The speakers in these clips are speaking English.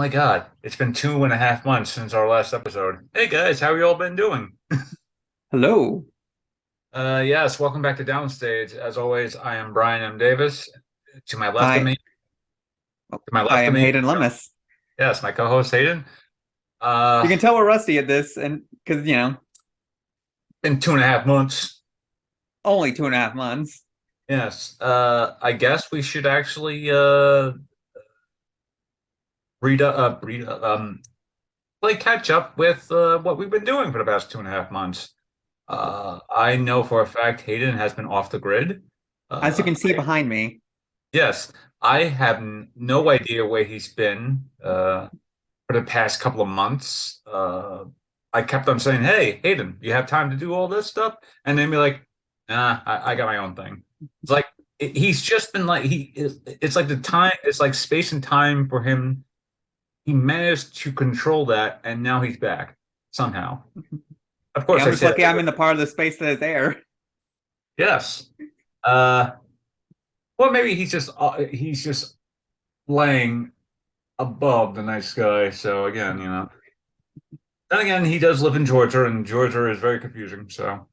my God, it's been 2.5 months since our last episode. Hey guys, how you all been doing? Hello. Yes, welcome back to Downstage. As always, I am Brian M. Davis. To my left of Hi. me, Oh, to my I left of am me, Hayden Lemus. yes, my co-host Hayden. You Uh, can tell we're rusty at this, and because been 2.5 months. only 2.5 months. Yes. I guess we should actually read play catch up with what we've been doing for the past 2.5 months. I know for a fact Hayden has been off the grid. As you Uh, can see behind me, Yes, I have no idea where he's been for the past couple of months. I kept on saying, "Hey, Hayden, you have time to do all this stuff?" And then be like, "Nah, I got my own thing." It's like he's just been like it's like the time. It's like space and time for him. He managed to control that, and now he's back somehow. Of yeah, course, I'm I just say lucky I'm that. in the part of the space that is air. Yes. Uh, well, maybe he's just laying above the night sky. So again, then again, he does live in Georgia, and Georgia is very confusing. So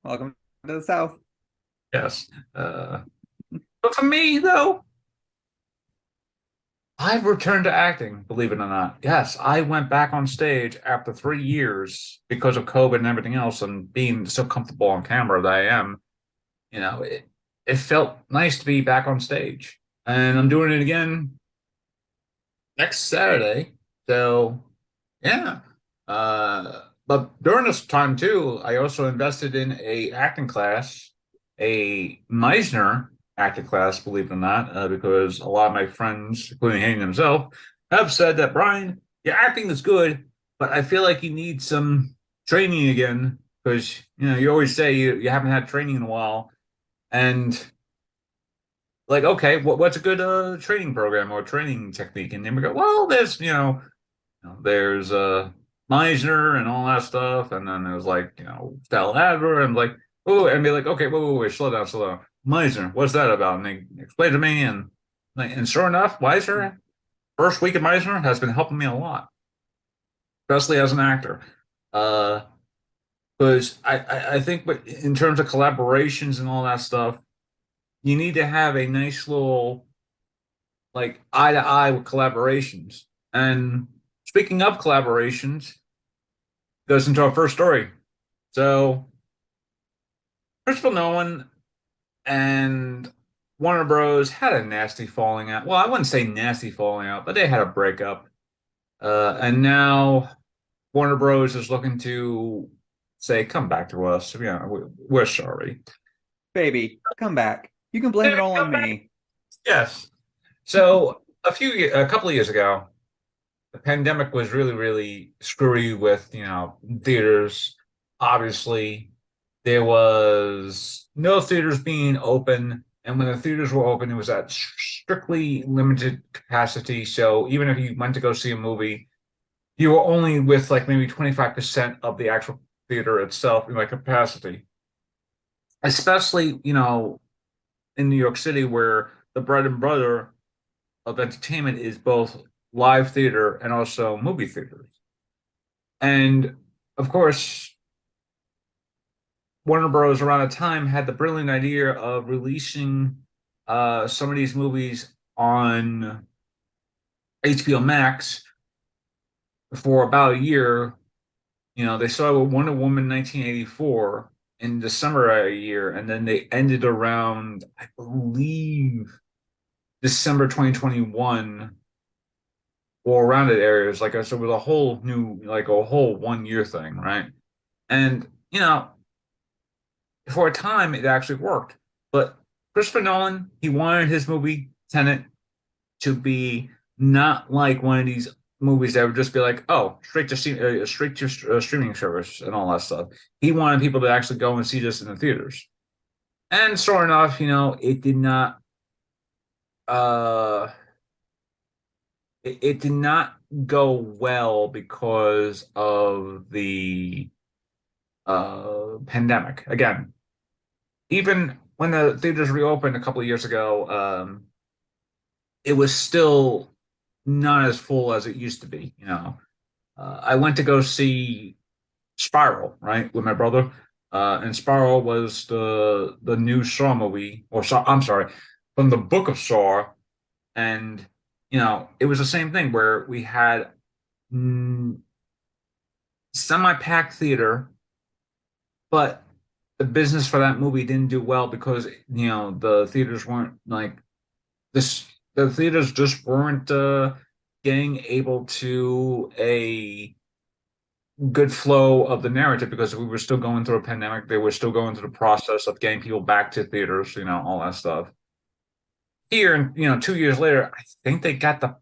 Welcome to the South. yes, but for me though, I've returned to acting. Believe it or not, yes, I went back on stage after 3 years because of COVID and everything else, and being so comfortable on camera that I am. It felt nice to be back on stage, and I'm doing it again next Saturday. So yeah. But during this time too, I also invested in a acting class, a Meisner acting class, believe it or not, because a lot of my friends, including Hayden himself, have said that Brian, your acting is good, but I feel like you need some training again because you always say you haven't had training in a while, and like okay, what's a good training program or training technique? And then we go, well, there's Meisner and all that stuff, and then there's like Stella Adler, and like oh, and be like, okay, wait, slow down, slow down. Meisner, what's that about? And they explain to me, and sure enough, Meisner, first week of Meisner has been helping me a lot, especially as an actor. Uh, because I think, but in terms of collaborations and all that stuff, you need to have a nice little like eye to eye with collaborations. And speaking of collaborations, goes into our first story. So Christopher Nolan and Warner Bros. Had a nasty falling out. Well, I wouldn't say nasty falling out, but they had a breakup. And now Warner Bros. Is looking to say, "Come back to us. Yeah, we're sorry." Baby, come back. You can blame it all on me. Yes. So a couple of years ago, the pandemic was really, really screwy with theaters. Obviously, there was no theaters being open, and when the theaters were open, it was at strictly limited capacity. So even if you went to go see a movie, you were only with like maybe 25% of the actual theater itself in like capacity. Especially, in New York City, where the bread and butter of entertainment is both live theater and also movie theaters. And of course, Warner Bros. Around the time had the brilliant idea of releasing some of these movies on HBO Max for about a year. They started with Wonder Woman 1984 in December of a year, and then they ended around, I believe, December 2021 or around that area. It was like so it was a whole new, like a whole 1 year thing, right? And for a time it actually worked. But Christopher Nolan, he wanted his movie Tenet to be not like one of these movies that would just be like, oh, straight to streaming service and all that stuff. He wanted people to actually go and see this in the theaters. And sure enough, it did not. Uh, it did not go well because of the pandemic. Again, even when the theaters reopened a couple of years ago, it was still not as full as it used to be. I went to go see Spiral, right, with my brother. And Spiral was the new Saw movie, or Saw, I'm sorry, from the book of Saw. And it was the same thing where we had mm, semi-packed theater, but the business for that movie didn't do well because the theaters weren't like this. The theaters just weren't getting able to a good flow of the narrative because we were still going through a pandemic. They were still going through the process of getting people back to theaters, all that stuff. Here, and 2 years later, I think they got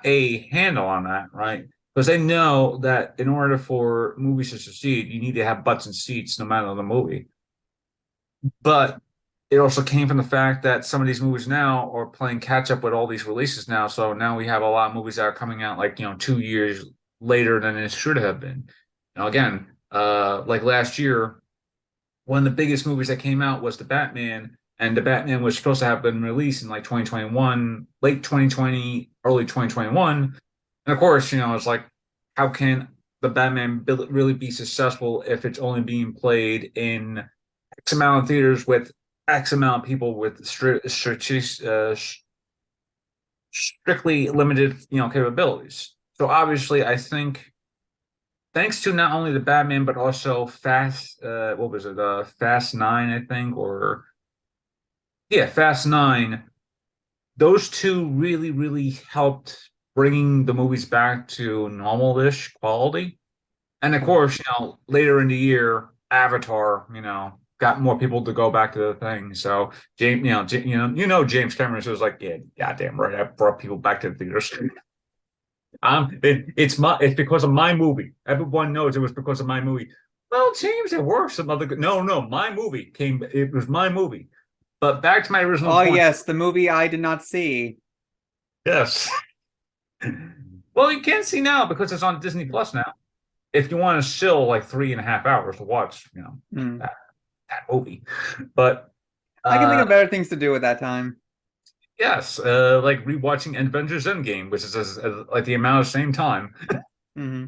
a handle on that, right? Because they know that in order for movies to succeed, you need to have butts and seats no matter the movie. But it also came from the fact that some of these movies now are playing catch up with all these releases now. So now we have a lot of movies that are coming out like, 2 years later than it should have been. Again, like last year, one of the biggest movies that came out was The Batman, and The Batman was supposed to have been released in like 2021, late 2020, early 2021. And of course, it's like, how can The Batman really be successful if it's only being played in X amount of theaters with X amount of people with strictly limited, capabilities. So obviously, I think thanks to not only the Batman but also what was it, Fast Nine, I think, or yeah, Fast Nine. Those two really, really helped bringing the movies back to normal-ish quality. And of course, later in the year, Avatar, got more people to go back to the thing. So James, James Cameron was like, yeah, goddamn right, I brought people back to the theaters. It's because of my movie. Everyone knows it was because of my movie. Well, James, there were some other good. No, my movie came. It was my movie. But back to my original Oh point. yes, the movie I did not see. Yes. Well, you can see now because it's on Disney Plus now. If you want to chill like 3.5 hours to watch, Hmm. that movie. But I can think uh of better things to do at that time. yes, like rewatching Avengers Endgame, which is like the amount of same time. Hmm.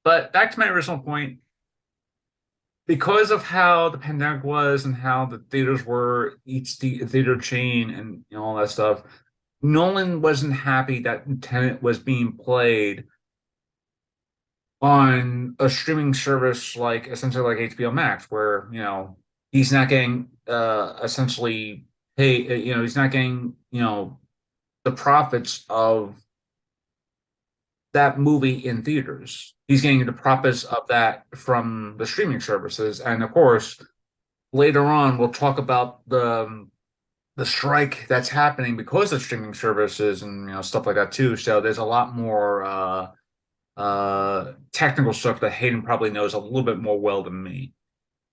But back to my original point, because of how the pandemic was and how the theaters were, each theater chain and all that stuff, Nolan wasn't happy that Tenet was being played on a streaming service like essentially like HBO Max, where he's not getting essentially pay, he's not getting the profits of that movie in theaters. He's getting the profits of that from the streaming services, and of course, later on we'll talk about the strike that's happening because of streaming services and stuff like that too. So there's a lot more technical stuff that Hayden probably knows a little bit more well than me,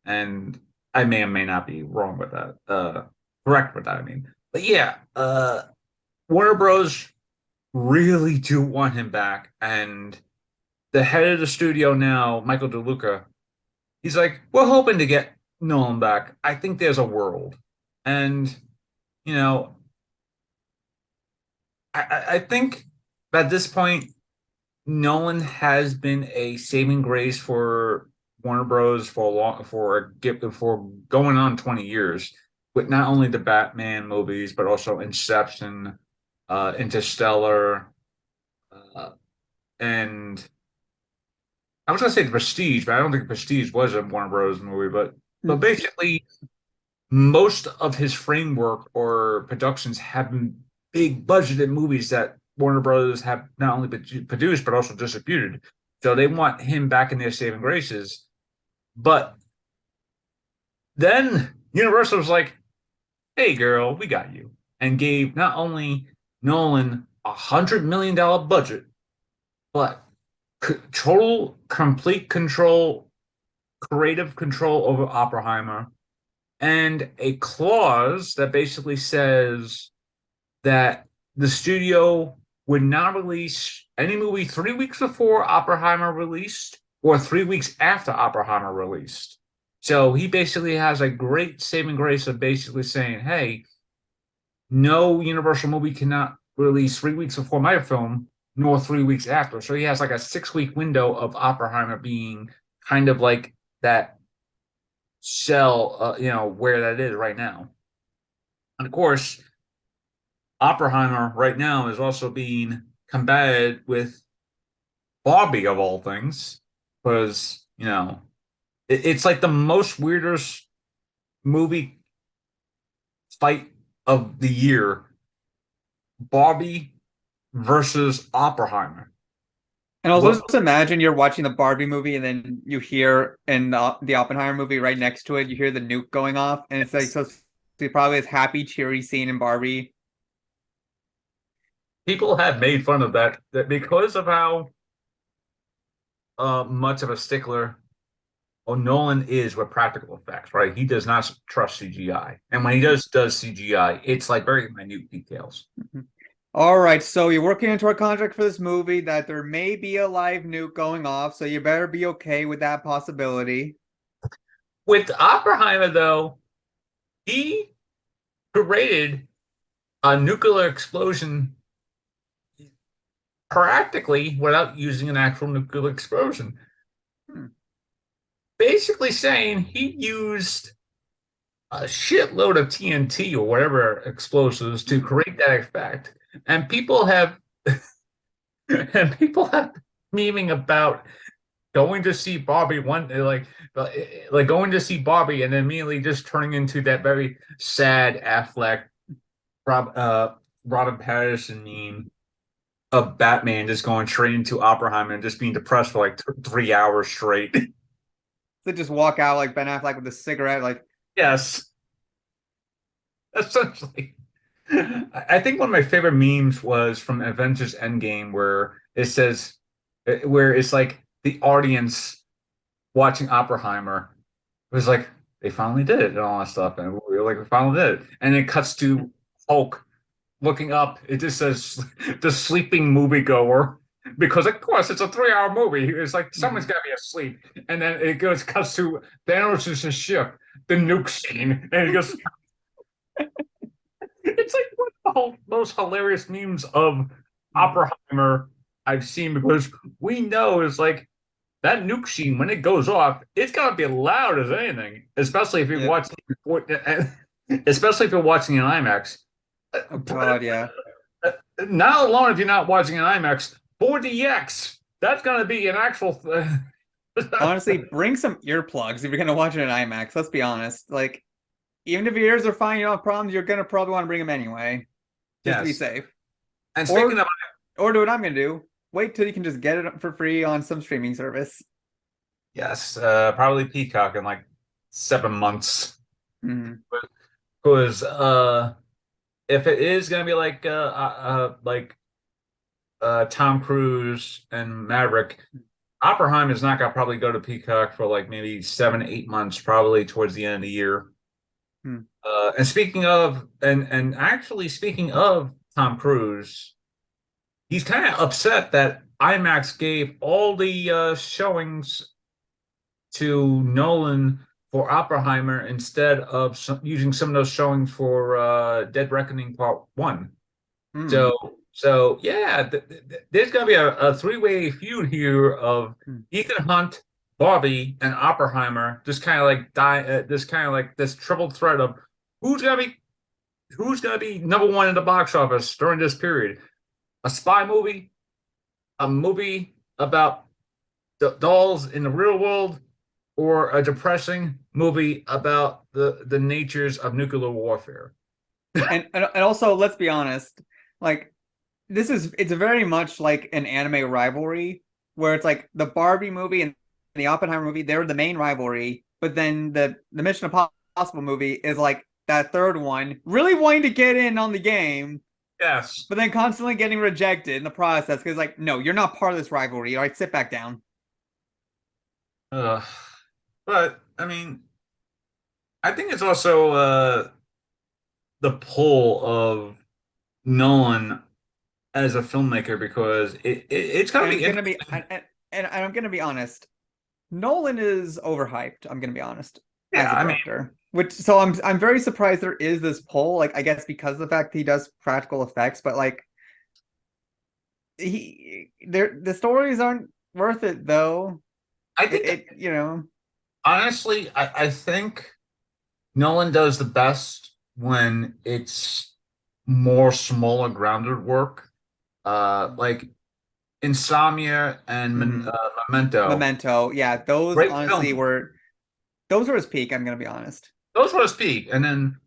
and I may or may not be wrong with that. Correct with that, I mean. But yeah, Warner Bros. Really do want him back, and the head of the studio now, Michael DeLuca, he's like, we're hoping to get Nolan back. I think there's a world, and you know, I think at this point, Nolan has been a saving grace for Warner Bros. For going on 20 years with not only the Batman movies but also Inception, Interstellar, uh, and I was gonna say the Prestige, but I don't think Prestige was a Warner Bros. Movie. But basically, most of his framework or productions have been big budgeted movies that Warner Brothers have not only produced but also distributed. So they want him back in their saving graces. But then Universal was like, "Hey, girl, we got you," and gave not only Nolan $100 million budget, but total complete control, creative control over Oppenheimer, and a clause that basically says that the studio would not release any movie 3 weeks before Oppenheimer released or 3 weeks after Oppenheimer released. So he basically has a great saving grace of basically saying, hey, no Universal movie cannot released 3 weeks before my film, nor 3 weeks after. So he has like a 6 week window of Oppenheimer being kind of like that shell, where that is right now. And of course, Oppenheimer right now is also being combated with Barbie of all things, because it's like the most weirdest movie fight of the year. Barbie versus Oppenheimer. And also What just imagine you're watching the Barbie movie and then you hear in the Oppenheimer movie right next to it, you hear the nuke going off, and it's like so it's probably this happy, cheery scene in Barbie. people have made fun of that because of how much of a stickler Nolan is with practical effects, right? He does not trust CGI, and when he does CGI, it's like very minute details. Mhm. All right, so you're working into a contract for this movie that there may be a live nuke going off, so you better be okay with that possibility. With Oppenheimer, though, he created a nuclear explosion practically without using an actual nuclear explosion. Hmm. Basically saying he used a shitload of TNT or whatever explosives to create that effect. And people have and people have memeing about going to see Bobby one like going to see Bobby and then immediately just turning into that very sad Affleck Robin Pattinson meme of Batman just going straight into Oppenheimer and just being depressed for like 3 hours straight. So just walk out like Ben Affleck with a cigarette, like, Yes, essentially. I think one of my favorite memes was from Avengers Endgame where it's like the audience watching Oppenheimer was like, they finally did it and all that stuff. And we were like, we finally did it. And it cuts to Hulk looking up. It just says the sleeping moviegoer. Because of course it's a 3 hour movie. It's like someone's gotta be asleep. And then cuts to Thanos' ship, the nuke scene, and he goes, it's like one of the most hilarious memes of Oppenheimer I've seen because we know it's like that nuke scene when it goes off, it's gonna be loud as anything, especially if you're yep. watching, especially if you're watching in IMAX. Oh God, yeah. Not alone if you're not watching in IMAX, 4DX, that's gonna be an actual. Honestly, bring some earplugs if you're gonna watch it in IMAX. Let's be honest. Like, even if your ears are fine, you don't have problems, you're gonna probably want to bring them anyway, just to be Yes. safe. And speaking Or of, or do what I'm gonna do. Wait till you can just get it for free on some streaming service. yes, probably Peacock in like 7 months. Mhm. Because if it is gonna be like Tom Cruise and Maverick, Oppenheimer is not gonna probably go to Peacock for like maybe 7, 8 months, probably towards the end of the year. Hmm. And speaking of, and actually speaking of Tom Cruise, he's kind of upset that IMAX gave all the showings to Nolan for Oppenheimer instead of using some of those showings for Dead Reckoning Part One. Hmm. So yeah, there's gonna be a three-way feud here of Hmm. Ethan Hunt, Barbie, and Oppenheimer. Just kind of like this kind of like this triple threat of who's gonna be who's gonna be number one in the box office during this period. A spy movie, a movie about dolls in the real world, or a depressing movie about the natures of nuclear warfare. And also, let's be honest, like it's very much like an anime rivalry where it's like the Barbie movie and the Oppenheimer movie, they're the main rivalry, but then the Mission Impossible movie is like that third one, really wanting to get in on the game, Yes. but then constantly getting rejected in the process because like, no, you're not part of this rivalry. All right, sit back down. Uh, but I mean, I think it's also the pull of Nolan as a filmmaker because it's gonna And be I'm gonna be interesting. and I'm gonna be honest. Nolan is overhyped. I'm gonna be honest Yeah, as a I mean, director. Which so I'm very surprised there is this poll. Like I guess because of the fact he does practical effects, but like the stories aren't worth it though. I It, think it you know. honestly, I think Nolan does the best when it's more smaller grounded work. Like Insomnia and Mhm. Memento. Memento, yeah, those Great honestly film. were those were his peak. I'm gonna be honest. Those were his peak. And then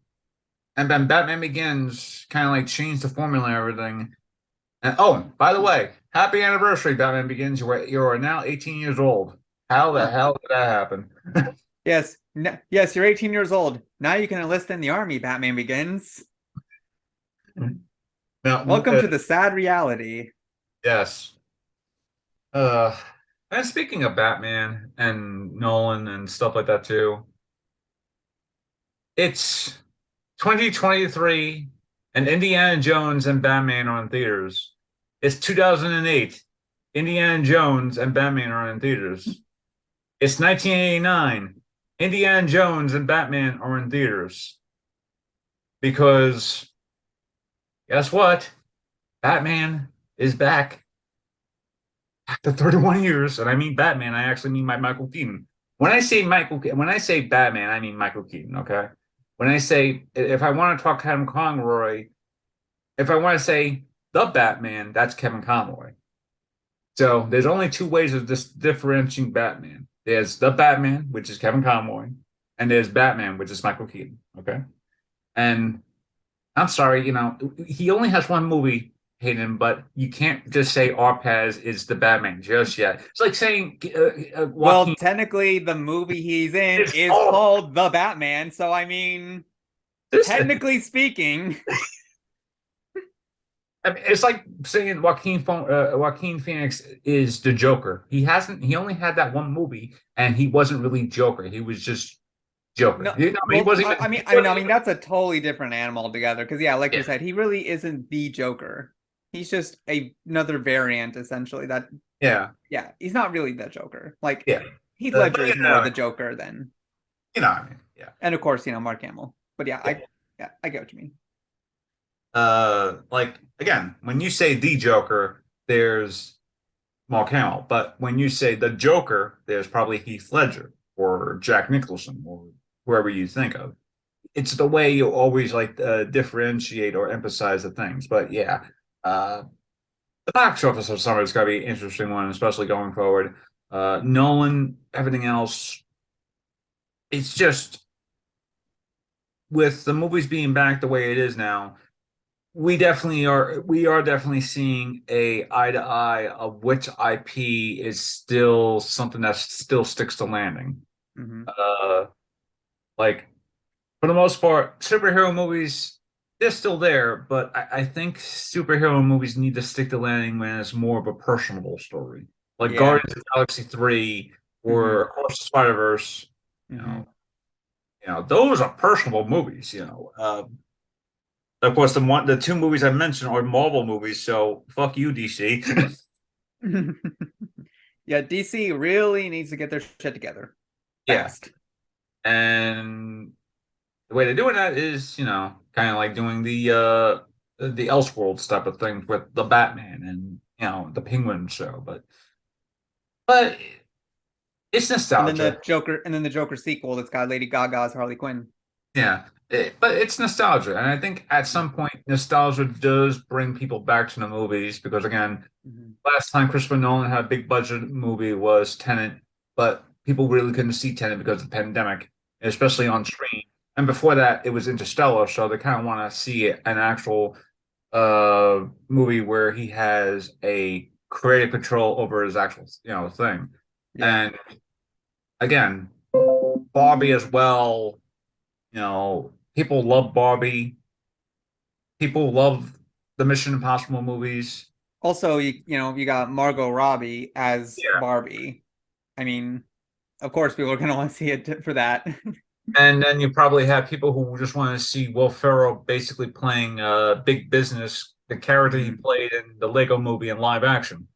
Batman Begins kind of like changed the formula and everything. And oh, by the way, happy anniversary, Batman Begins. You are now 18 years old. How the Huh. hell did that happen? Yes, yes, you're 18 years old. Now you can enlist in the army, Batman Begins. Now, Welcome to the sad reality. yes. Uh, and speaking of Batman and Nolan and stuff like that too, it's 2023 and Indiana Jones and Batman are in theaters. It's 2008. Indiana Jones and Batman are in theaters. It's 1989. Indiana Jones and Batman are in theaters. Because guess what? Batman is back after 31 years. And I mean Batman, I actually mean Michael Keaton. When I say Batman, I mean Michael Keaton, okay? When I say if I want to talk Kevin Conroy, if I want to say the Batman, that's Kevin Conroy. So there's only two ways of this differentiating Batman. There's the Batman, which is Kevin Conroy, and there's Batman, which is Michael Keaton. Okay. And I'm sorry, he only has one movie, Hayden, but you can't just say Arpaz is the Batman just yet. It's like saying Well, Joaquin technically, the movie he's in is is oh called The Batman, so I mean, this. technically speaking, I mean, it's like saying Joaquin Phoenix is the Joker. He only had that one movie, and he wasn't really Joker. He was just Joker. no. He Well, wasn't even. He I wasn't mean, even. that's a totally different animal altogether. Because yeah, like Yeah, you said, he really isn't the Joker. He's just another variant, essentially. That yeah, yeah, he's not really the Joker. Like yeah. Heath But Ledger is more the Joker than, what I mean. Yeah. and of course, Mark Hamill. But Yeah. yeah, I get what you mean. Like again, when you say the Joker, there's Mark Hamill, but when you say the Joker, there's probably Heath Ledger or Jack Nicholson or whoever you think of. It's the way you always like differentiate or emphasize the things. But yeah, uh, the box office of summer is going to be an interesting one, especially going forward. Nolan, everything else, it's just with the movies being back the way it is now, we are definitely seeing a eye to eye of which IP is still something that still sticks to landing. Hmm. Uh, like for the most part, superhero movies, they're still there, but I think superhero movies need to stick to landing when it's more of a personable story. Like Yeah. Guardians of the Galaxy 3 or Hmm. Across the Spider-Verse, you Hmm. know, those are personable movies. Of course, the two movies I mentioned are Marvel movies, so fuck you, DC. Yeah, DC really needs to get their shit together Yeah. fast. And the way they're doing that is, kind of like doing the Elseworlds type of things with the Batman and the Penguin show, but it's nostalgia. And then the Joker sequel that's got Lady Gaga as Harley Quinn. Yeah, but it's nostalgia, and I think at some point nostalgia does bring people back to the movies because again, Hmm. last time Christopher Nolan had a big budget movie was Tenet, but people really couldn't see Tenet because of the pandemic, especially on screen. And before that, it was Interstellar, so they kind of want to see an actual movie where he has a creative control over his actual thing. Yeah. And again, Barbie as well. People love Barbie. People love the Mission Impossible movies. Also, you got Margot Robbie as Yeah. Barbie. I mean, of course, people are gonna want to see it for that. And then you probably have people who just want to see Will Ferrell basically playing big business, the character he Hmm. played in the Lego movie in live action.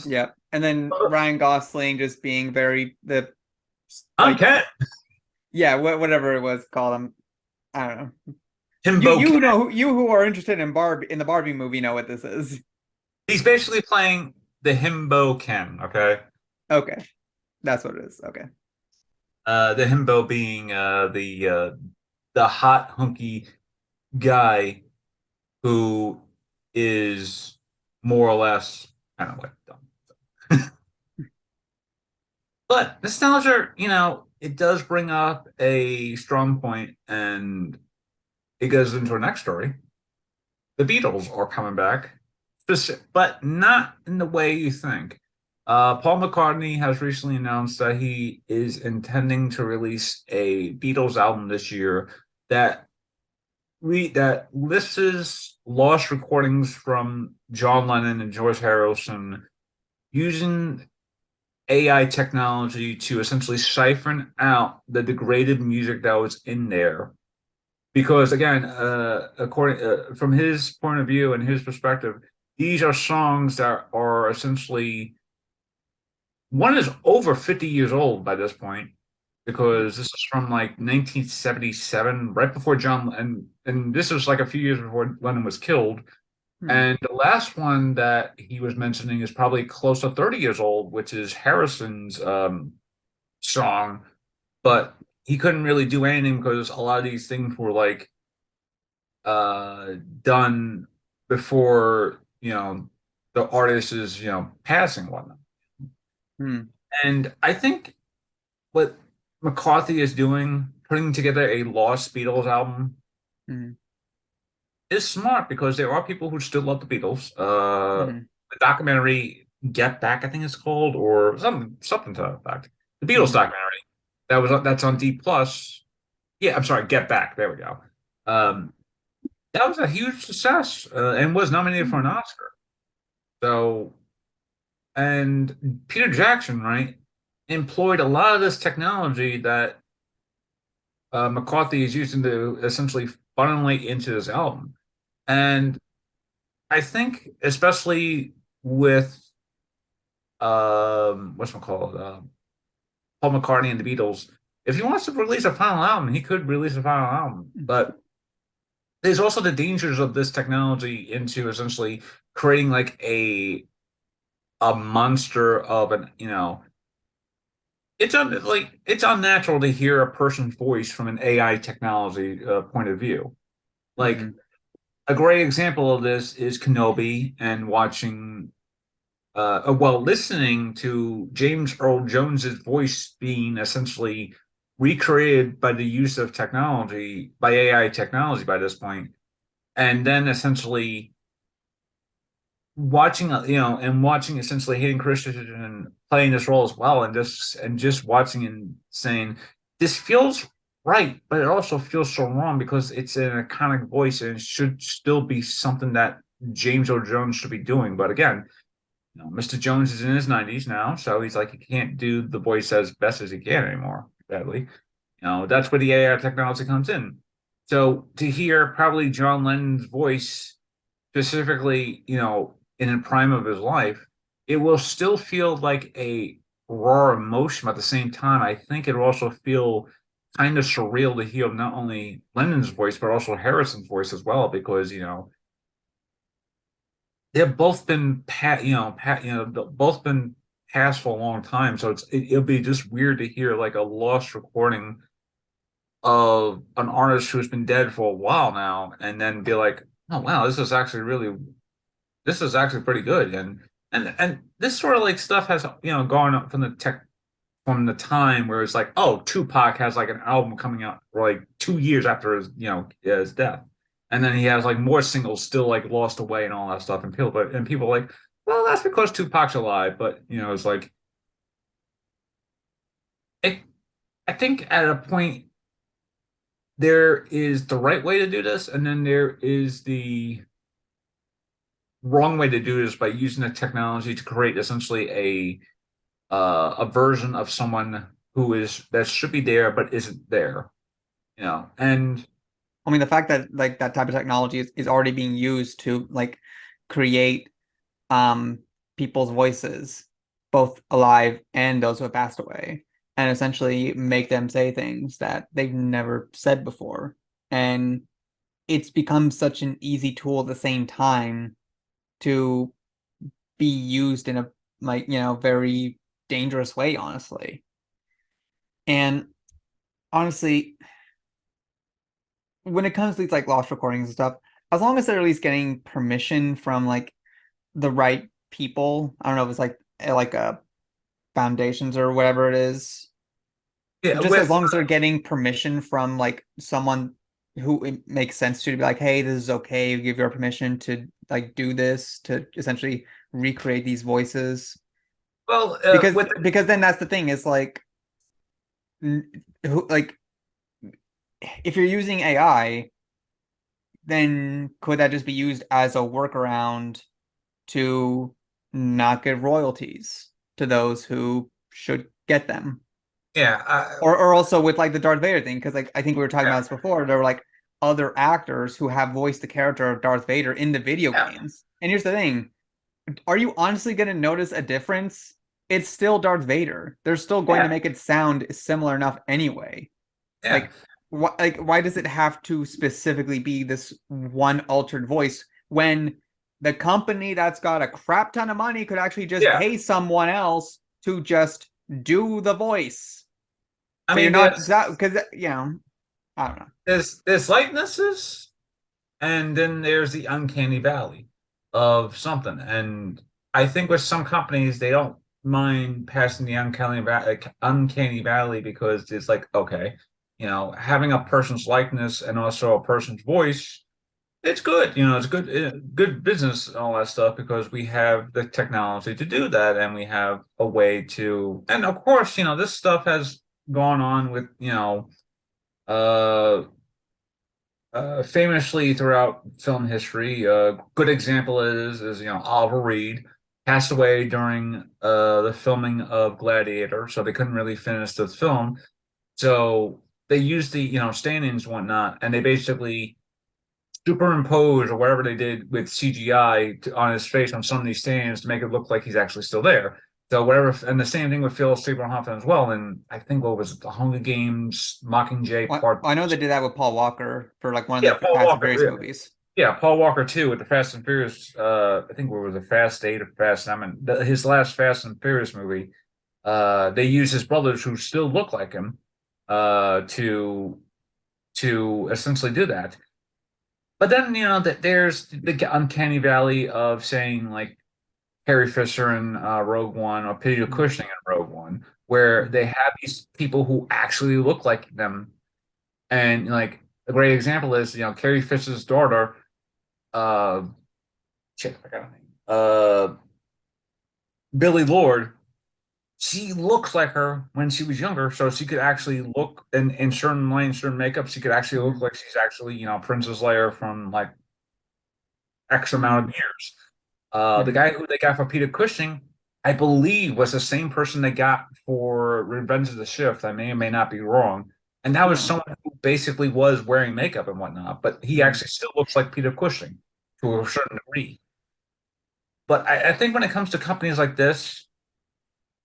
Yeah, and then Ryan Gosling just being very the I'm like Ken. yeah, whatever it was called. I don't know. Himbo Ken. You who are interested in Barbie in the Barbie movie know what this is. He's basically playing the himbo Ken, okay? Okay, that's what it is. Okay. The himbo being the hot hunky guy who is more or less kind of like dumb. But nostalgia, it does bring up a strong point, and it goes into our next story. The Beatles are coming back, but not in the way you think. Paul McCartney has recently announced that he is intending to release a Beatles album this year that that lists lost recordings from John Lennon and George Harrison using AI technology to essentially siphon out the degraded music that was in there. Because again, according from his point of view and his perspective, these are songs that are essentially one is over 50 years old by this point, because this is from like 1977, right before John, and this was like a few years before Lennon was killed. Hmm. And the last one that he was mentioning is probably close to 30 years old, which is Harrison's song, but he couldn't really do anything because a lot of these things were like uh done before, the artist is, passing one. Hmm. And I think what McCarthy is doing, putting together a Lost Beatles album, Hmm. is smart because there are people who still love the Beatles. Hmm. The documentary Get Back, I think it's called, or something to that effect. The Beatles Hmm. documentary that's on D plus. Yeah, I'm sorry, Get Back. There we go. Um, that was a huge success, and was nominated for an Hmm. Oscar. So, and Peter Jackson, right, employed a lot of this technology that McCarthy is using to essentially funnel it into this album. And I think, especially with what's it called, Paul McCartney and the Beatles, if he wants to release a final album, he could release a final album. But there's also the dangers of this technology into essentially creating like a monster of an, it's unnatural to hear a person's voice from an AI technology point of view. Like Hmm. a great example of this is Kenobi and watching well, listening to James Earl Jones's voice being essentially recreated by the use of technology, by AI technology by this point, and then essentially watching, and watching essentially Hayden Christensen playing this role as well, and just watching and saying, this feels right, but it also feels so wrong because it's an iconic voice and it should still be something that James Earl Jones should be doing. But again, Mr. Jones is in his 90s now, so he's like he can't do the voice as best as he can anymore, sadly. That's where the AI technology comes in. So to hear probably John Lennon's voice specifically, in the prime of his life, it will still feel like a raw emotion, but at the same time, I think it will also feel kind of surreal to hear not only Lennon's voice, but also Harrison's voice as well, because, they've both been both been passed for a long time. So it'll be just weird to hear like a lost recording of an artist who's been dead for a while now, and then be like, oh wow, this is actually pretty good. And this sort of like stuff has, gone up from from the time where it's like, oh, Tupac has like an album coming out for like 2 years after his death, and then he has like more singles still like lost away and all that stuff, and people are like, well, that's because Tupac's alive, but it's like it, I think at a point there is the right way to do this, and then there is the wrong way to do this by using the technology to create essentially a version of someone who is that should be there but isn't there. And I mean, the fact that like that type of technology is already being used to like create um people's voices, both alive and those who have passed away, and essentially make them say things that they've never said before. And it's become such an easy tool at the same time to be used in a like, very dangerous way, honestly. And honestly, when it comes to these like lost recordings and stuff, as long as they're at least getting permission from like the right people, I don't know if it's like foundations or whatever it is, Yeah, just as with long as they're getting permission from like someone who it makes sense to be like, hey, this is okay, give your permission to like do this to essentially recreate these voices. well, Because with because then that's the thing is like who like if you're using AI, then could that just be used as a workaround to not give royalties to those who should get them? yeah, Or also with like the Darth Vader thing, because like I think we were talking yeah, about this before, there were like other actors who have voiced the character of Darth Vader in the video yeah, games. And here's the thing, are you honestly going to notice a difference? It's still Darth Vader. They're still going to yeah, make it sound similar enough anyway. yeah, Why does it have to specifically be this one altered voice when the company that's got a crap ton of money could actually just yeah. pay someone else to just do the voice? I So you're mean, not that because I don't know. there's likenesses, and then there's the uncanny valley of something. And I think with some companies, they don't mind passing the uncanny valley because it's like, okay, having a person's likeness and also a person's voice, it's good. It's good, good business and all that stuff because we have the technology to do that, and we have a way to. And of course, this stuff has gone on with, uh famously throughout film history. A good example is Oliver Reed passed away during the filming of Gladiator, so they couldn't really finish the film. So they used the stand-ins and whatnot, and they basically superimposed or whatever they did with CGI on his face on some of these stand-ins to make it look like he's actually still there. So whatever, and the same thing with Phil Seymour Hoffman as well. And I think what was it, The Hunger Games, Mockingjay Well, Part. I know they did that with Paul Walker for like one of Yeah, the Paul Fast and Walker. Furious Yeah. movies. Yeah, Paul Walker too with the Fast and Furious. I think what was it, Fast Eight or Fast Seven? His last Fast and Furious movie. They used his brothers who still look like him, to essentially do that. But then that there's the uncanny valley of saying like Carrie Fisher in Rogue One or Peter Mhm. Cushing in Rogue One, where they Mhm. have these people who actually look like them. And like a great example is Carrie Fisher's daughter. Uh, shit, I got her name. Billy Lord. She looks like her when she was younger, so she could actually look in certain lines, certain makeup. She could actually look Mhm. like she's actually, Princess Leia from like X amount Mhm. of years. The Mhm. guy who they got for Peter Cushing, I believe, was the same person they got for Revenge of the Shift. I may or may not be wrong. And that was Yeah. someone who basically was wearing makeup and whatnot, but he Mhm. actually still looks like Peter Cushing to a certain degree. But I think when it comes to companies like this,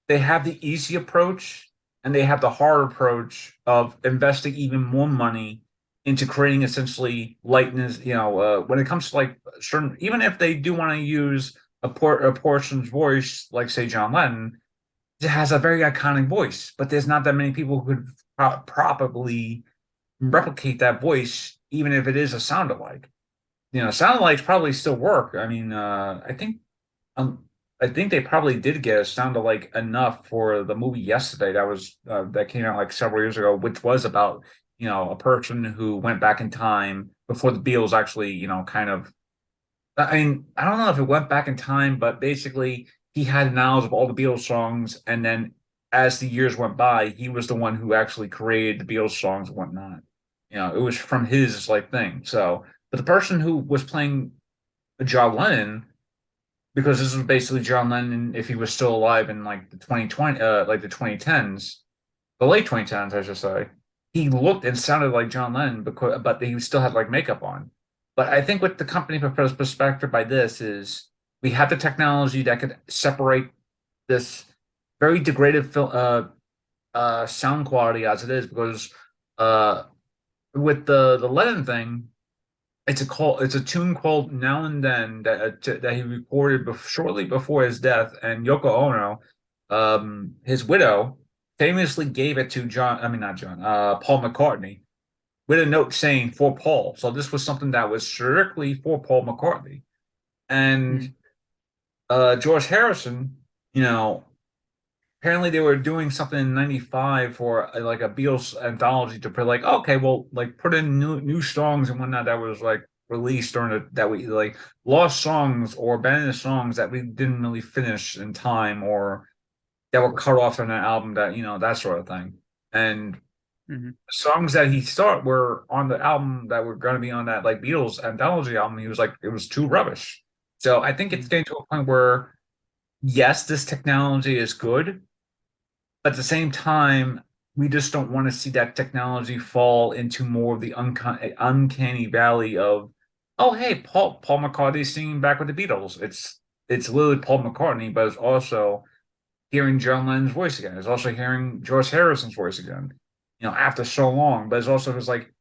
they have the easy approach and they have the hard approach of investing even more money into creating essentially lightness. When it comes to like certain, even if they do want to use a portion's voice, like say John Lennon, it has a very iconic voice, but there's not that many people who could probably replicate that voice, even if it is a sound alike. Sound alikes probably still work. I mean, um, I think they probably did get a sound alike enough for the movie yesterday that came out like several years ago, which was about a person who went back in time before the Beatles actually kind of. I mean, I don't know if it went back in time, but basically he had knowledge of all the Beatles songs, and then as the years went by, he was the one who actually created the Beatles songs and whatnot. It was from his like thing. So, but the person who was playing John Lennon, because this was basically John Lennon if he was still alive in like the 2020, like the 2010s, the late 2010s, I should say. He looked and sounded like John Lennon, but he still had like makeup on. But I think what the company proposed perspective by this is we have the technology that could separate this very degraded sound quality as it is, because uh, with the Lennon thing. it's a tune called Now and Then that he recorded shortly before his death, and Yoko Ono, his widow, famously gave it to John, I mean not John, Paul McCartney with a note saying for Paul. So this was something that was strictly for Paul McCartney. And Mm. George Harrison, you know, apparently they were doing something in '95 for like a Beatles anthology to put like, okay, well, like put in new songs and whatnot that was like released during that we like lost songs or abandoned songs that we didn't really finish in time or that were cut off on an album that, that sort of thing. And Mhm. songs that he thought were on the album that were going to be on that like Beatles anthology album, he was like, it was too rubbish. So I think it's Mhm. getting to a point where, yes, this technology is good, but at the same time, we just don't want to see that technology fall into more of the uncanny valley of, oh, hey, Paul McCartney's singing back with the Beatles. It's literally Paul McCartney, but it's also hearing John Lennon's voice again. It's also hearing George Harrison's voice again, after so long. But it's also just like,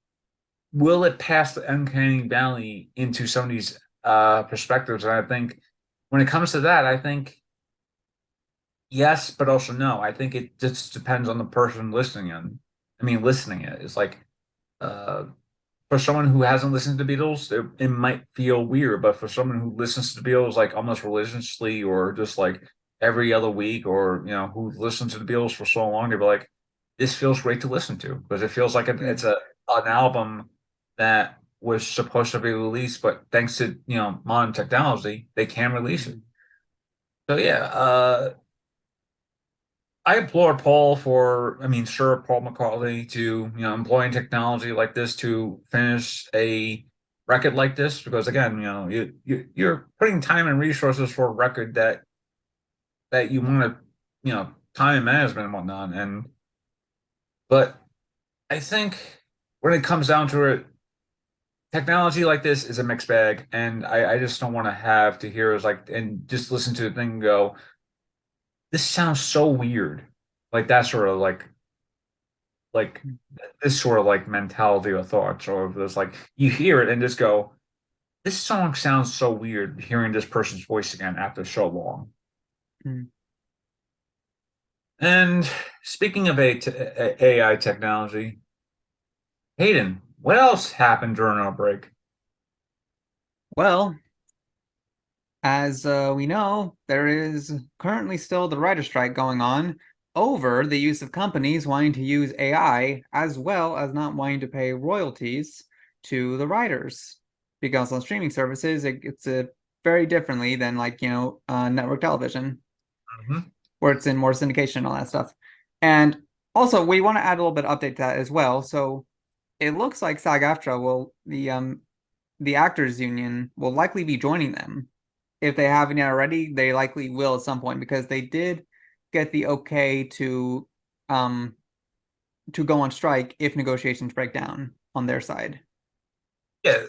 will it pass the uncanny valley into some of these perspectives? And I think when it comes to that, I think yes, but also no. I think it just depends on the person listening in. I mean, listening it. It's like uh, for someone who hasn't listened to the Beatles, it might feel weird, but for someone who listens to the Beatles like almost religiously or just like every other week, or who listened to the Beatles for so long, they'd be like, "This feels great to listen to," because it feels like it's Mm. an album that was supposed to be released, but thanks to modern technology, they can release it. Mhm. So yeah, I applaud Paul for, I mean, sure, Paul McCartney to, employing technology like this to finish a record like this, because again, you're putting time and resources for a record that you want to, time and management and whatnot. But I think when it comes down to it, technology like this is a mixed bag, and I just don't want to have to hear is like and just listen to the thing and go, this sounds so weird. Like that sort of like this sort of like mentality or thoughts, or this like you hear it and just go, this song sounds so weird hearing this person's voice again after so long. Mm. And speaking of AI technology, Hayden, what else happened during our break? Well, as we know, there is currently still the writer strike going on over the use of companies wanting to use AI as well as not wanting to pay royalties to the writers. Because on streaming services, it's a very differently than like, network television, Mhm. where it's in more syndication and all that stuff. And also, we want to add a little bit of update to that as well. So it looks like SAG-AFTRA will the actors union will likely be joining them. If they haven't yet already, they likely will at some point because they did get the okay um to go on strike if negotiations break down on their side. Yeah,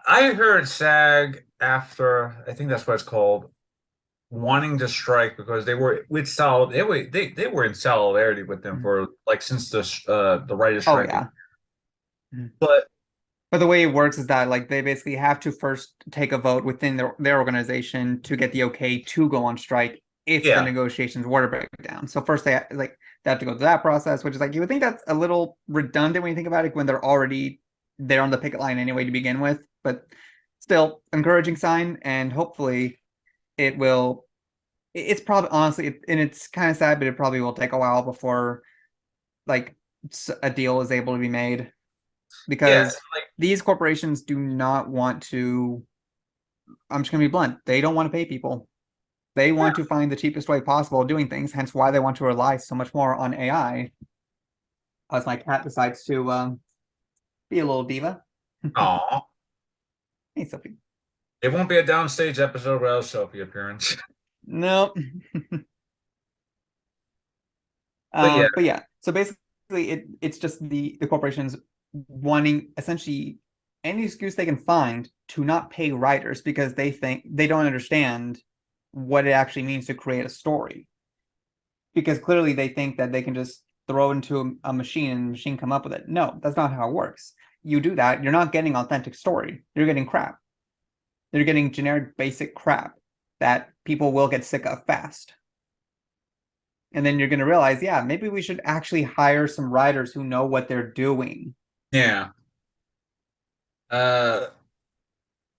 I heard SAG after, I think that's what it's called, wanting to strike because they were with solid they were in solidarity with them Mhm. for like since the writer's Oh strike. yeah. Mhm. But But the way it works is that like they basically have to first take a vote within their organization to get the okay to go on strike if the yeah, negotiations were to break down. So first they have to go through that process, which is like you would think that's a little redundant when you think about it when they're already there on the picket line anyway to begin with. But still, encouraging sign, and hopefully it will. It's probably honestly, and it's kind of sad, but it probably will take a while before like a deal is able to be made yeah, because these corporations do not want to. I'm just going to be blunt. They don't want to pay people. They want to find the cheapest way possible of doing things, hence why they want to rely so much more on AI. As my cat decides to be a little diva. aw, Hey, Sophie. it won't be a downstage episode without a Sophie appearance. No. But yeah, But yeah, so basically it's just the corporations wanting essentially any excuse they can find to not pay writers because they think they don't understand what it actually means to create a story. Because clearly they think that they can just throw into a machine and the machine come up with it. No, that's not how it works. you do that, you're not getting authentic story. You're getting crap. You're getting generic, basic crap that people will get sick of fast. And then you're going to realize, yeah, maybe we should actually hire some writers who know what they're doing. Yeah. Uh,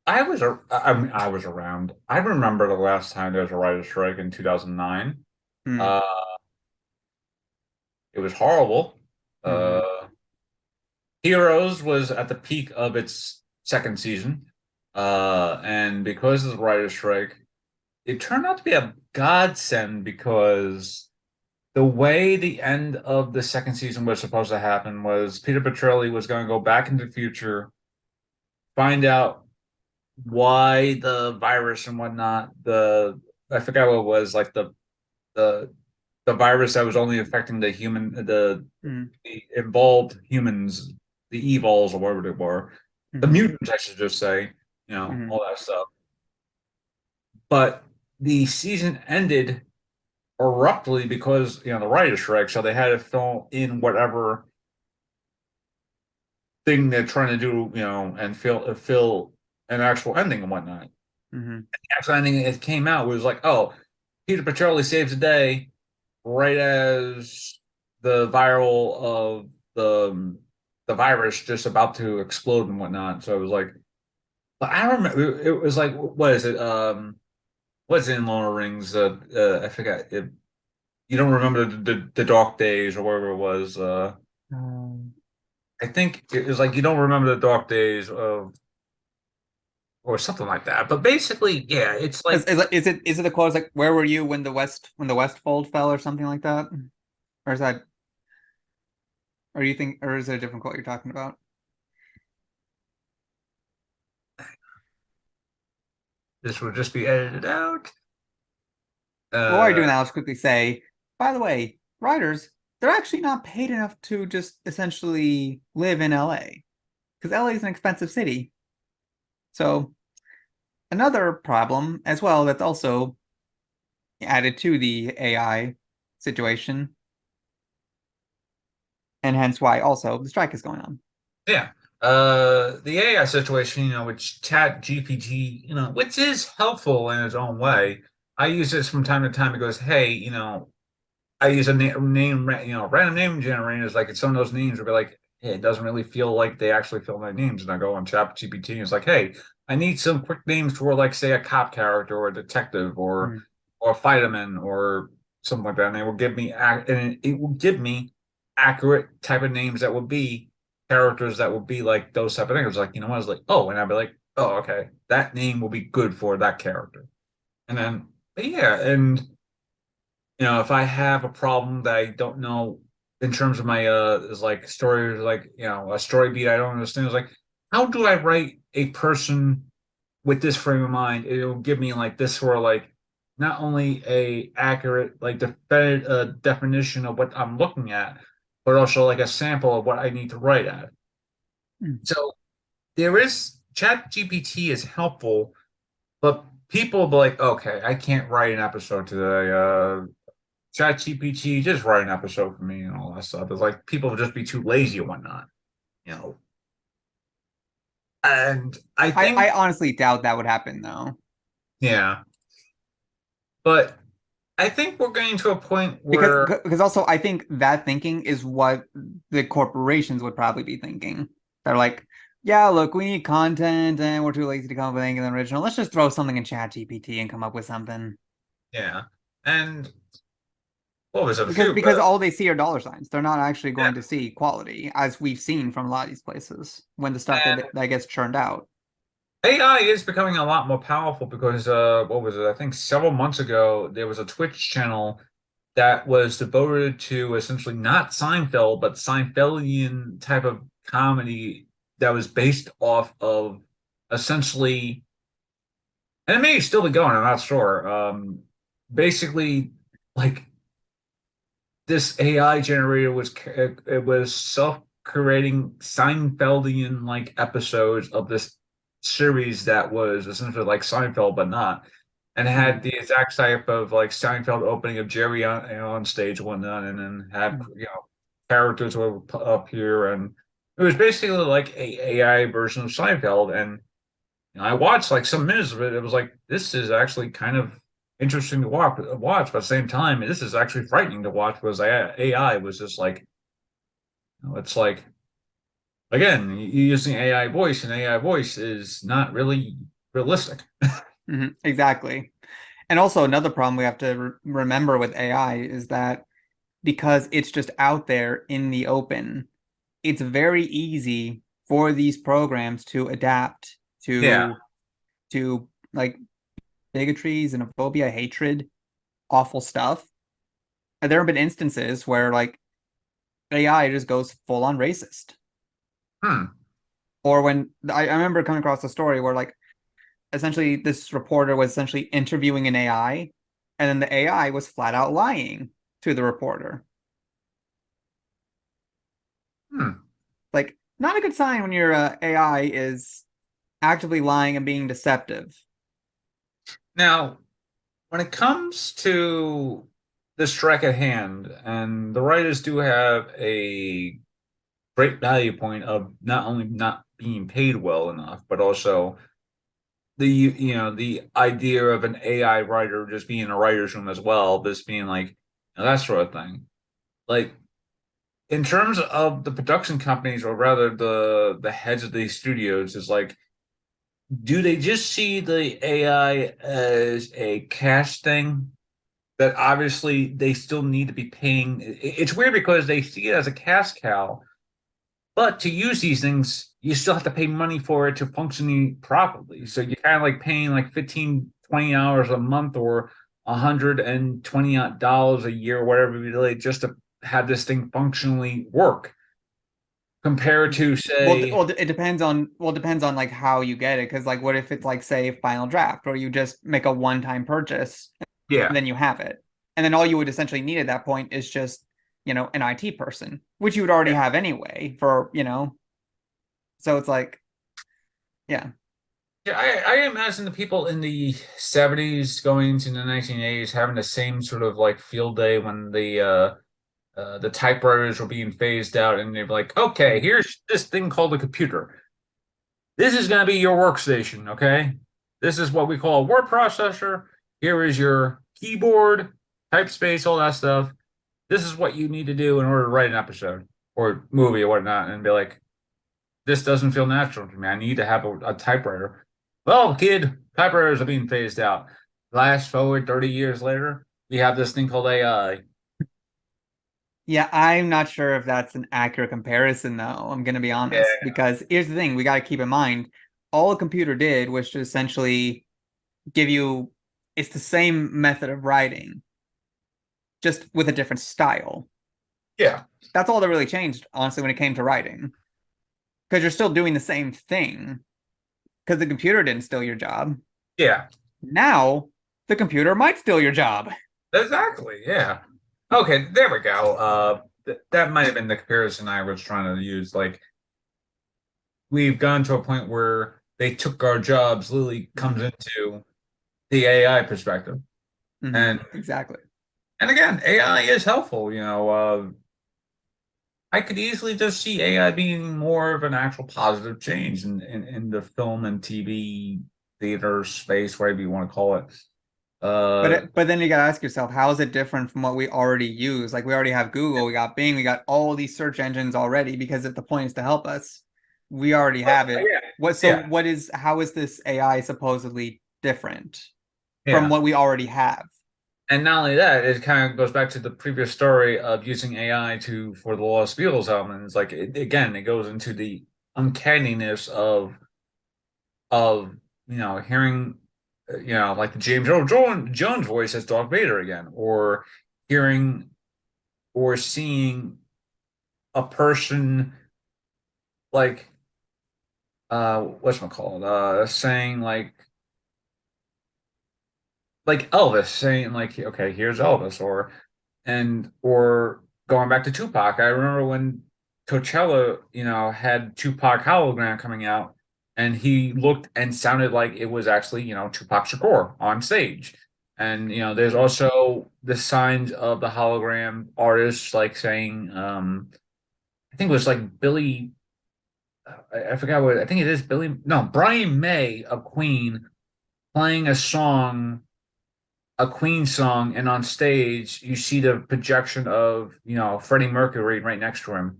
I was around. I remember the last time there was a writer's strike in 2009. Hmm. Uh, it was horrible. Hmm. Heroes was at the peak of its second season. And because of the writer's strike, it turned out to be a godsend because the way the end of the second season was supposed to happen was Peter Petrelli was going to go back into the future, find out why the virus and whatnot, I forgot what it was, like the the virus that was only affecting Hmm. the involved humans, the evols or whatever they were, the Hmm. mutants, I should just say, Hmm. all that stuff. But the season ended abruptly because the writer's strike, so they had to fill in whatever thing they're trying to do, and fill an actual ending and whatnot. Hmm. The actual ending it came out was like, oh, Peter Petrelli saves the day right as the viral of the virus just about to explode and whatnot. So it was like, but I remember it was like, what is it? What's in Lord of the Rings? I forgot. You don't remember the dark days or whatever it was. Um, I think it was like you don't remember the dark days of or something like that. But basically, yeah, it's like is it the quote like where were you when the West Fold fell or something like that? Or is that or you think or is it a different quote you're talking about? this would just be edited out. Well, while you're Uh, doing that, I'll just quickly say, by the way, writers, they're actually not paid enough to just essentially live in LA because LA is an expensive city. So another problem as well that's also added to the AI situation, and hence why also the strike is going on. yeah. The AI situation, which Chat GPT, which is helpful in its own way. I use this from time to time. It goes, hey, I use a random name generators. Like it's some of those names would be like, hey, it doesn't really feel like they actually fill my names. And I go on Chat GPT and it's like, hey, I need some quick names for like say a cop character or a detective Hmm. or a fireman or something like that. And it will give me accurate type of names that would be characters that would be like those type of things. Like, I was like, oh, and I'd be like, oh, okay, that name will be good for that character. And then, but yeah, and if I have a problem that I don't know in terms of my is like story like a story beat I don't understand. It's like how do I write a person with this frame of mind? It'll give me like this sort of like not only a accurate like definition of what I'm looking at, but also like a sample of what I need to write at. Hmm. So there is Chat GPT is helpful, but people will be like, okay, I can't write an episode today. ChatGPT, just write an episode for me and all that stuff. It's like people will just be too lazy and whatnot, you know. And I I think, honestly doubt that would happen though. yeah, but I think we're getting to a point Because where, because also I think that thinking is what the corporations would probably be thinking. They're like, yeah, look, we need content and we're too lazy to come up with anything original. Let's just throw something in Chat GPT and come up with something. yeah, and what was it? A Because few, because all they see are dollar signs. They're not actually yeah, going to see quality, as we've seen from a lot of these places when the stuff and that gets churned out. AI is becoming a lot more powerful because, what was it? I think several months ago there was a Twitch channel that was devoted to essentially not Seinfeld, but Seinfeldian type of comedy that was based off of essentially, and it may still be going, I'm not sure. Basically, like this AI generator it was self-creating Seinfeldian like episodes of this series that was essentially like Seinfeld, but not. And it Hmm. had the exact type of like Seinfeld opening of Jerry on stage one night, and then had Hmm. characters were up here, and It was basically like a AI version of Seinfeld, and I watched like some minutes of it. It was like this is actually kind of interesting to watch, but at the same time, this is actually frightening to watch because AI was just like, it's like again, you're using AI voice, and AI voice is not really realistic. Exactly. And also another problem we have to remember with AI is that because it's just out there in the open, it's very easy for these programs to adapt Yeah. to like bigotry, xenophobia, hatred, awful stuff. And there have been instances where like AI just goes full on racist. Hmm. Or when I remember coming across a story where like essentially this reporter was essentially interviewing an AI, and then the AI was flat out lying to the reporter. Hmm. Like, not a good sign when your AI is actively lying and being deceptive. Now, when it comes to the strike at hand, and the writers do have a great value point of not only not being paid well enough, but also the idea of an AI writer just being in a writer's room as well, this being like that sort of thing. Like in terms of the production companies, or rather the heads of these studios, is like, do they just see the AI as a cash thing? That obviously they still need to be paying. It's weird because they see it as a cash cow, but to use these things, you still have to pay money for it to function properly. So you're kind of like paying like 15, 20 hours a month or $120 a year, or whatever, really, just to have this thing functionally work. Compared to, say, Well, it depends on like how you get it. Because like, what if it's like say Final Draft, or you just make a one-time purchase and yeah, then you have it, and then all you would essentially need at that point is just an IT person, which you would already yeah, have anyway for So it's like, yeah. yeah. I imagine the people in the 70s going into the 1980s having the same sort of like field day when the typewriters were being phased out, and they're like, okay, here's this thing called a computer. This is going to be your workstation, okay? This is what we call a word processor. Here is your keyboard, type space, all that stuff. This is what you need to do in order to write an episode or movie or whatnot, and be like, this doesn't feel natural to me. I need to have a typewriter. Well, kid, typewriters are being phased out. Flash forward 30 years later, we have this thing called AI. Yeah, I'm not sure if that's an accurate comparison, though. I'm gonna be honest, Yeah, because here's the thing: we got to keep in mind, all a computer did was to essentially give you it's the same method of writing, just with a different style. yeah, That's all that really changed, honestly, when it came to writing, because you're still doing the same thing. Because the computer didn't steal your job. yeah. Now, the computer might steal your job. Exactly. Yeah. Okay, there we go. That might have been the comparison I was trying to use. Like we've gone to a point where they took our jobs. Lily comes into the AI perspective, and Exactly. again, AI is helpful. I could easily just see AI being more of an actual positive change in the film and TV theater space, whatever you want to call it. Uh, But then you gotta ask yourself, how is it different from what we already use? Like we already have Google, we got Bing, we got all these search engines already. Because if the point is to help us, we already have it. yeah, yeah, What is how is this AI supposedly different from yeah. what we already have? And not only that, it kind of goes back to the previous story of using AI to for the Lost Beatles album. And it's like again, it goes into the uncanniness of hearing like the James Earl Jones voice as Darth Vader again, or hearing or seeing a person like whatchamacallit, saying like Elvis, saying like, okay, here's Elvis, or going back to Tupac. I remember when Coachella, had Tupac hologram coming out, and he looked and sounded like it was actually, Tupac Shakur on stage. And there's also the signs of the hologram artists like saying, I think it was like Billy. I forgot what I think it is Billy. No, Brian May of Queen playing a Queen song, and on stage you see the projection of Freddie Mercury right next to him,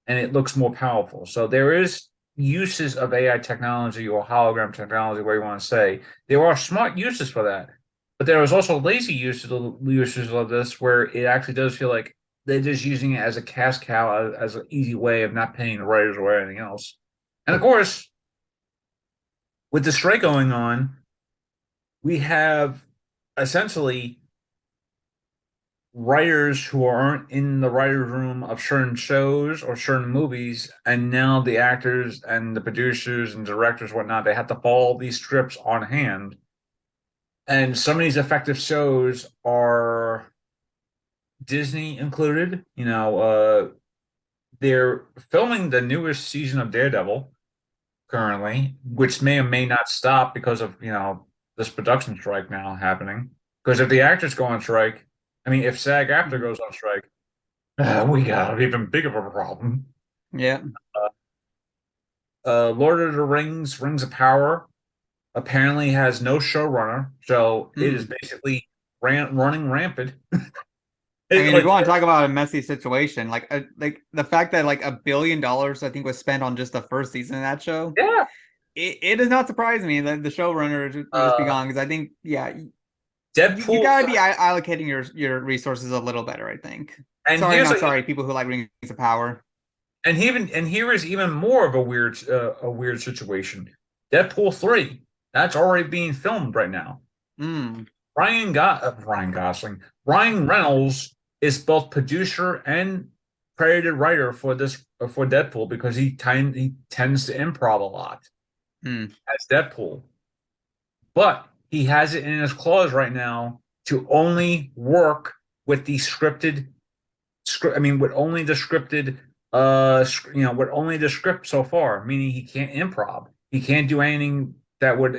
and it looks more powerful. So there is uses of AI technology or hologram technology, where you want to say. There are smart uses for that, but there is also lazy uses of this where it actually does feel like they're just using it as a cash cow, as an easy way of not paying the writers or anything else. And of course, with the strike going on, we have essentially writers who aren't in the writer's room of certain shows or certain movies, and now the actors and the producers and directors, whatnot, they have to follow these scripts on hand. And some of these effective shows are Disney included. They're filming the newest season of Daredevil currently, which may or may not stop because of, this production strike now happening. Because if the actors go on strike, I mean, if SAG-AFTRA goes on strike, we got an even bigger of a problem. Yeah. Lord of the Rings, Rings of Power, apparently has no showrunner, so it is Hmm. basically running rampant. I mean, if you Like, want to talk about a messy situation, like the fact that like $1 billion I think was spent on just the first season of that show, yeah. it does not surprise me that the showrunner would just be Uh, gone because I think yeah, you Deadpool, gotta be allocating your resources a little better, I think. and Sorry, here's not a sorry, people who like Rings of Power. and here is even more of a weird situation. Deadpool 3, that's already being filmed right now. Mm, Ryan Gosling, Ryan Reynolds is both producer and credited writer for this for Deadpool because he tends to improv a lot mm, as Deadpool, but he has it in his clause right now to only work with the scripted script. I mean, with only the scripted, with only the script so far, meaning he can't improv. He can't do anything that would,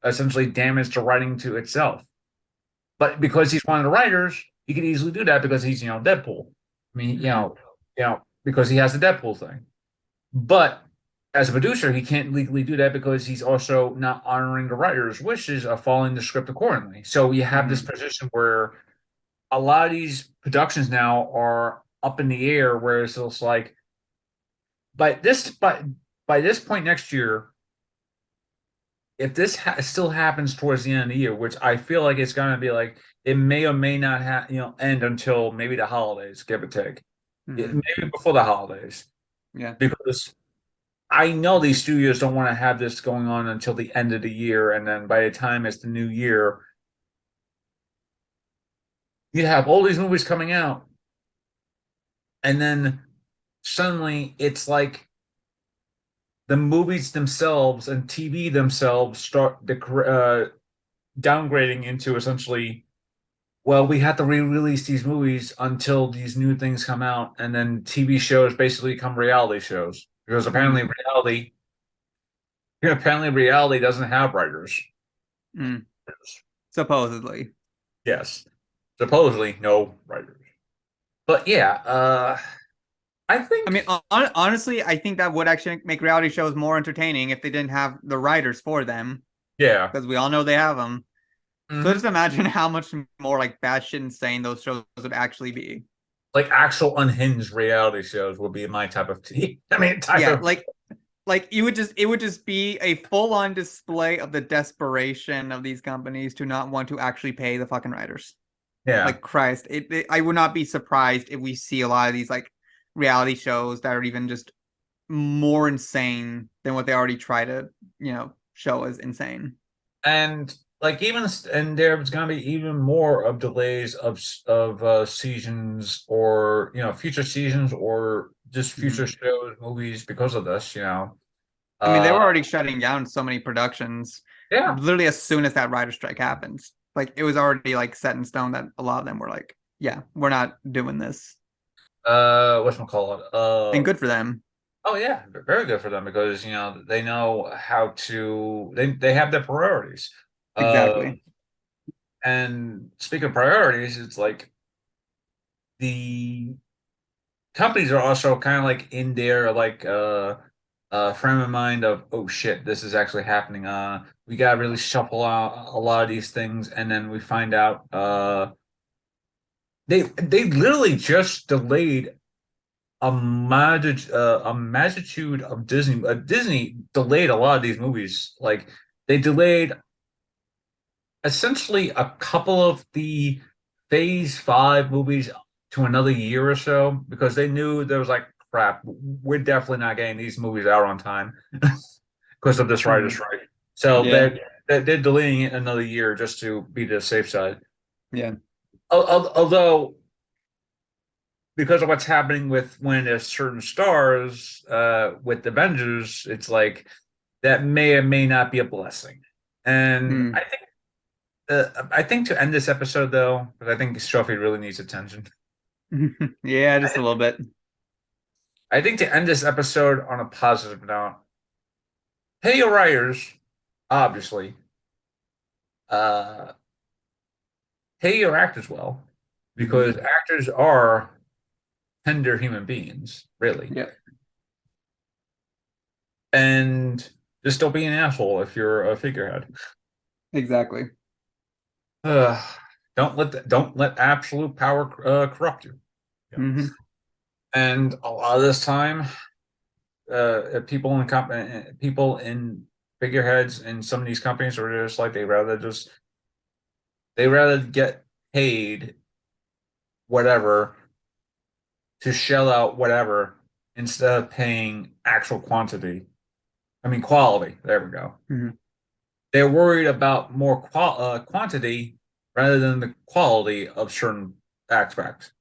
essentially damage the writing to itself. But because he's one of the writers, he can easily do that because he's, Deadpool. I mean, mm, because he has the Deadpool thing. But as a producer, he can't legally do that because he's also not honoring the writer's wishes of following the script accordingly. So you have this mm. position where a lot of these productions now are up in the air, whereas it's like by this by by this point next year, if this still happens towards the end of the year, which I feel like it's going to be like it may or may not end until maybe the holidays, give or take, Mm. maybe before the holidays, Yeah. because I know these studios don't want to have this going on until the end of the year, and then by the time it's the new year, you have all these movies coming out, and then suddenly it's like the movies themselves and TV themselves start downgrading into essentially, well, we have to re-release these movies until these new things come out, and then TV shows basically become reality shows because Mm, apparently reality doesn't have writers. mm. Supposedly. Yes, supposedly no writers. But yeah, I I think mean, honestly, I think that would actually make reality shows more entertaining if they didn't have the writers for them, yeah. because we all know they have them. So Hmm. just imagine how much more like batshit insane those shows would actually be. Like actual unhinged reality shows would be my type of tea. I mean, type Yeah, of like it would just be a full-on display of the desperation of these companies to not want to actually pay the fucking writers. yeah. Like Christ, I would not be surprised if we see a lot of these like reality shows that are even just more insane than what they already try to, show as insane. And like and there's gonna be even more of delays of seasons, or future seasons, or just Mhm. future shows, movies because of this. I mean, they Uh, were already shutting down so many productions yeah. literally as soon as that writer strike happens. Like it was already like set in stone that a lot of them were like, yeah, we're not doing this. Whatchamacallit? And good for them. Oh yeah, very good for them because they know how to they have their priorities. Exactly. And speaking of priorities, it's like the companies are also kind of like in their like frame of mind of, oh shit, this is actually happening. We gotta really shuffle out a lot of these things, and then we find out they literally just delayed a magnitude of Disney. Disney delayed a lot of these movies. Like they delayed essentially a couple of the Phase 5 movies to another year or so because they knew there was like crap. We're definitely not getting these movies out on time because of this writer's Mhm. strike. So Yeah. they're delaying it another year just to be the safe side. Yeah. Although because of what's happening with when there's certain stars with Avengers, it's like that may or may not be a blessing. And Mm. I think to end this episode though, because I think Sophie really needs attention. Yeah, I, just a little bit. I think to end this episode on a positive note, pay your writers, obviously. Uh, pay your actors well, Hmm. because actors are tender human beings, really. Yeah, And just don't be an asshole if you're a figurehead. exactly. Uh, don't let absolute power corrupt you. Yeah. Hmm. And a lot of this time, people in figureheads in some of these companies are just like they rather get paid whatever to shell out whatever instead of paying actual quantity. I mean quality. There we go. Hmm. They're worried about more quantity rather than the quality of certain aspects.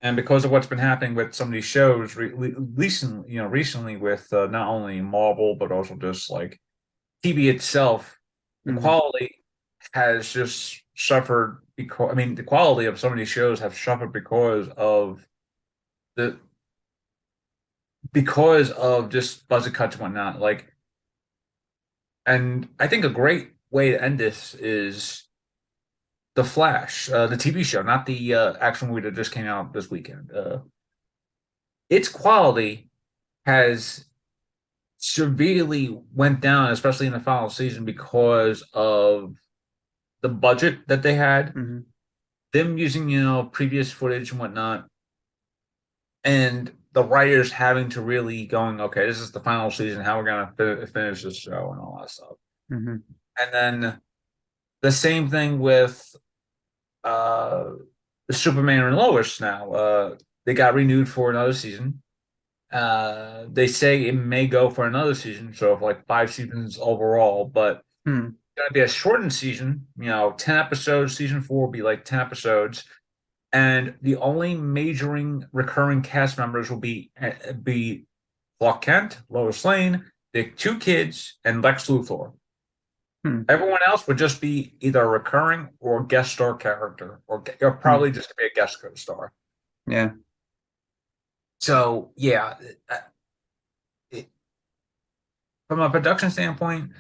And because of what's been happening with some of these shows, recently with not only Marvel but also just like TV itself, the Hmm. quality has just suffered because I mean the quality of some of these shows have suffered the because of just budget cuts and whatnot. Like, and I think a great way to end this is The Flash, the TV show, not the action movie that just came out this weekend. Its quality has severely went down, especially in the final season, because of the budget that they had, Hmm. them using, previous footage and whatnot, and the writers having to really going, okay, this is the final season, how we're gonna finish this show and all that stuff. Hmm. And then the same thing with uh Superman and Lois now. They got renewed for another season. They say it may go for another season, so for like 5 seasons overall, but Hmm. it's gonna be a shortened season, 10 episodes. Season 4 will be like 10 episodes. And the only majoring recurring cast members will be Clark Kent, Lois Lane, the two kids, and Lex Luthor. Hmm. Everyone else would just be either a recurring or guest star character, or Hmm. probably just to be a guest star. Yeah. So yeah, uh, it, from a production standpoint,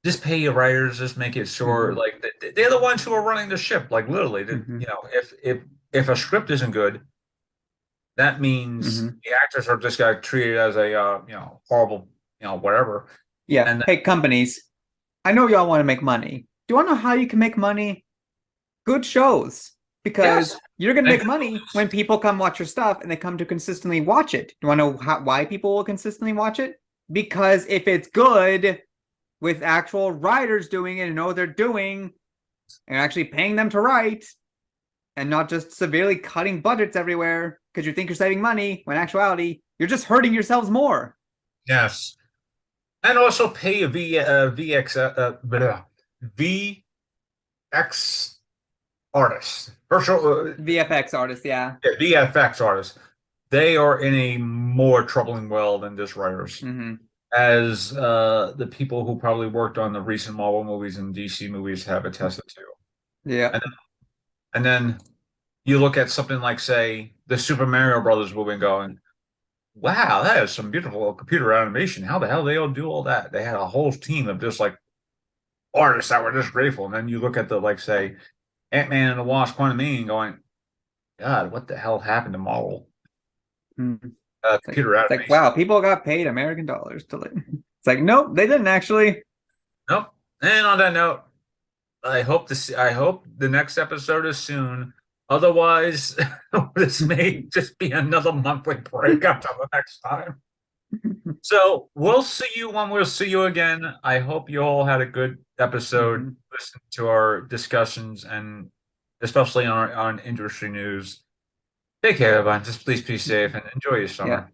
just pay your writers, just make it sure Hmm. like they're the ones who are running the ship. Like literally, Hmm. if a script isn't good, that means Hmm. the actors are just got treated as a horrible whatever. Yeah. And Hey, companies, I know y'all want to make money. Do you want to know how you can make money? Good shows. yes, Because you're going to and make money when people come watch your stuff and they come to consistently watch it. Do you want to know why people will consistently watch it? Because if it's good with actual writers doing it and know what they're doing and actually paying them to write and not just severely cutting budgets everywhere because you think you're saving money when in actuality you're just hurting yourselves more. yes, and also pay a VX artists, virtual VFX artists, yeah. VFX artists. They are in a more troubling well than just writers, Hmm. as the people who probably worked on the recent Marvel movies and DC movies have attested to. Yeah. And then you look at something like, say, the Super Mario Brothers movie and going, wow, that is some beautiful computer animation. How the hell they all do all that? They had a whole team of just like artists that were just grateful. And then you look at the, like, say, Ant-Man and the Wasp Quantumania going, God, what the hell happened to Marvel? Mm-hmm. computer It's like, animation. wow, people got paid American dollars to live. It's like, nope, they didn't actually. Nope. And on that note, I hope this. I hope the next episode is soon. Otherwise, this may just be another monthly break until the next time. So we'll see you when we'll see you again. I hope you all had a good episode. Mhm. Listen to our discussions and especially on industry news. Take care, everyone. Just please be safe and enjoy your Yeah. summer.